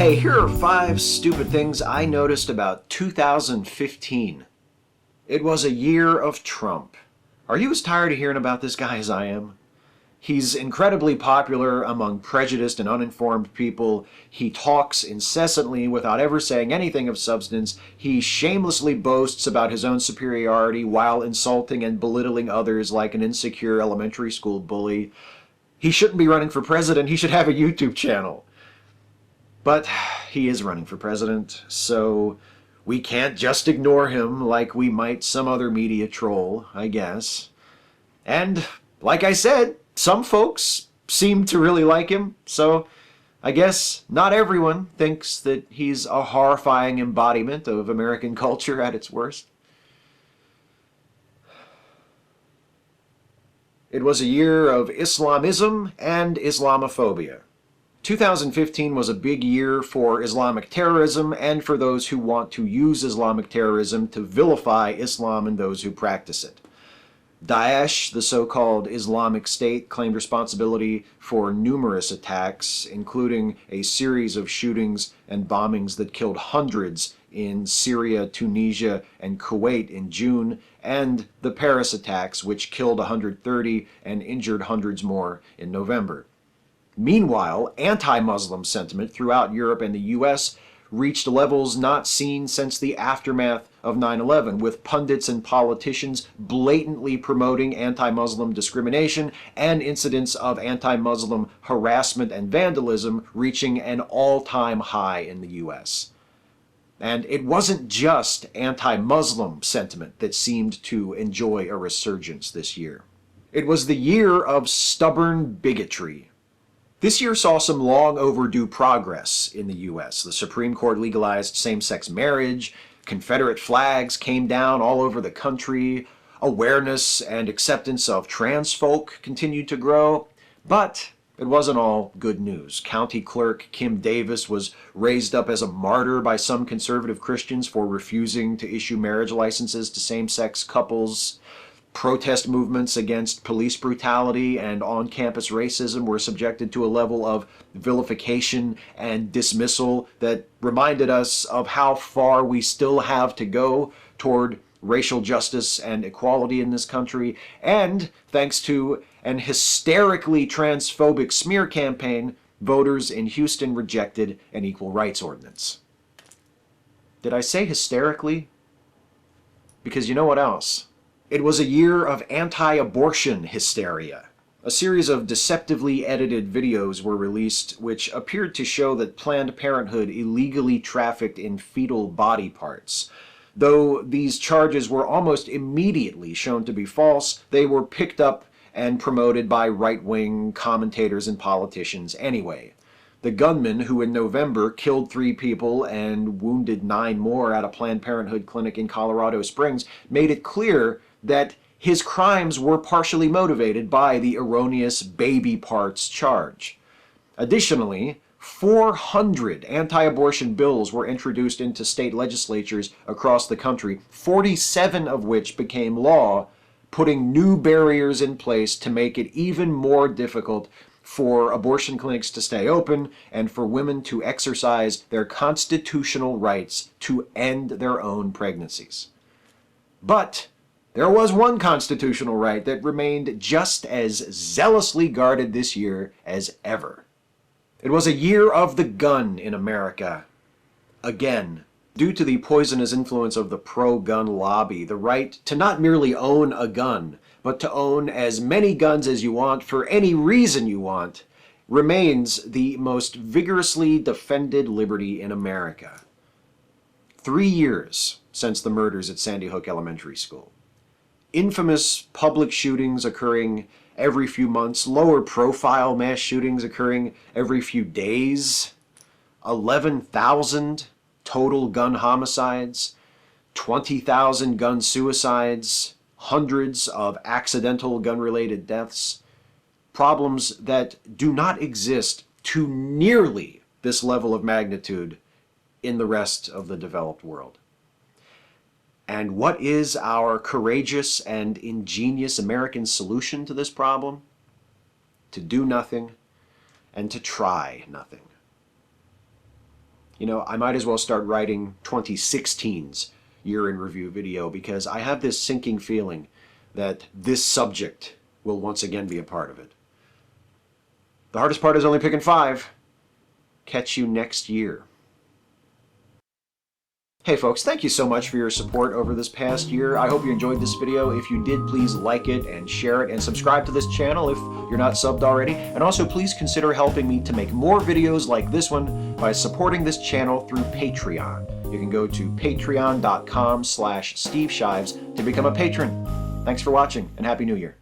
Hey, here are 5 stupid things I noticed about 2015. It was a year of Trump. Are you as tired of hearing about this guy as I am? He's incredibly popular among prejudiced and uninformed people. He talks incessantly without ever saying anything of substance. He shamelessly boasts about his own superiority while insulting and belittling others like an insecure elementary school bully. He shouldn't be running for president. He should have a YouTube channel. But he is running for president, so we can't just ignore him like we might some other media troll, I guess. And, like I said, some folks seem to really like him, so I guess not everyone thinks that he's a horrifying embodiment of American culture at its worst. It was a year of Islamism and Islamophobia. 2015 was a big year for Islamic terrorism and for those who want to use Islamic terrorism to vilify Islam and those who practice it. Daesh, the so-called Islamic State, claimed responsibility for numerous attacks, including a series of shootings and bombings that killed hundreds in Syria, Tunisia, and Kuwait in June, and the Paris attacks, which killed 130 and injured hundreds more in November. Meanwhile, anti-Muslim sentiment throughout Europe and the US reached levels not seen since the aftermath of 9/11, with pundits and politicians blatantly promoting anti-Muslim discrimination and incidents of anti-Muslim harassment and vandalism reaching an all-time high in the US. And it wasn't just anti-Muslim sentiment that seemed to enjoy a resurgence this year. It was the year of stubborn bigotry. This year saw some long overdue progress in the U.S. The Supreme Court legalized same-sex marriage, Confederate flags came down all over the country, awareness and acceptance of trans folk continued to grow, but it wasn't all good news. County Clerk Kim Davis was raised up as a martyr by some conservative Christians for refusing to issue marriage licenses to same-sex couples. Protest movements against police brutality and on-campus racism were subjected to a level of vilification and dismissal that reminded us of how far we still have to go toward racial justice and equality in this country. And thanks to an hysterically transphobic smear campaign, voters in Houston rejected an equal rights ordinance. Did I say hysterically? Because you know what else? It was a year of anti-abortion hysteria. A series of deceptively edited videos were released which appeared to show that Planned Parenthood illegally trafficked in fetal body parts. Though these charges were almost immediately shown to be false, they were picked up and promoted by right-wing commentators and politicians anyway. The gunman who in November killed 3 people and wounded 9 more at a Planned Parenthood clinic in Colorado Springs made it clear that his crimes were partially motivated by the erroneous baby parts charge. Additionally, 400 anti-abortion bills were introduced into state legislatures across the country, 47 of which became law, putting new barriers in place to make it even more difficult for abortion clinics to stay open and for women to exercise their constitutional rights to end their own pregnancies. But there was one constitutional right that remained just as zealously guarded this year as ever. It was a year of the gun in America. Again, due to the poisonous influence of the pro-gun lobby, the right to not merely own a gun, but to own as many guns as you want for any reason you want, remains the most vigorously defended liberty in America. 3 years since the murders at Sandy Hook Elementary School. Infamous public shootings occurring every few months, lower profile mass shootings occurring every few days, 11,000 total gun homicides, 20,000 gun suicides, hundreds of accidental gun-related deaths, problems that do not exist to nearly this level of magnitude in the rest of the developed world. And what is our courageous and ingenious American solution to this problem? To do nothing and to try nothing. You know, I might as well start writing 2016's year in review video, because I have this sinking feeling that this subject will once again be a part of it. The hardest part is only picking 5. Catch you next year. Hey folks, thank you so much for your support over this past year. I hope you enjoyed this video. If you did, please like it and share it and subscribe to this channel if you're not subbed already. And also please consider helping me to make more videos like this one by supporting this channel through Patreon. You can go to patreon.com/Steve Shives to become a patron. Thanks for watching and Happy New Year.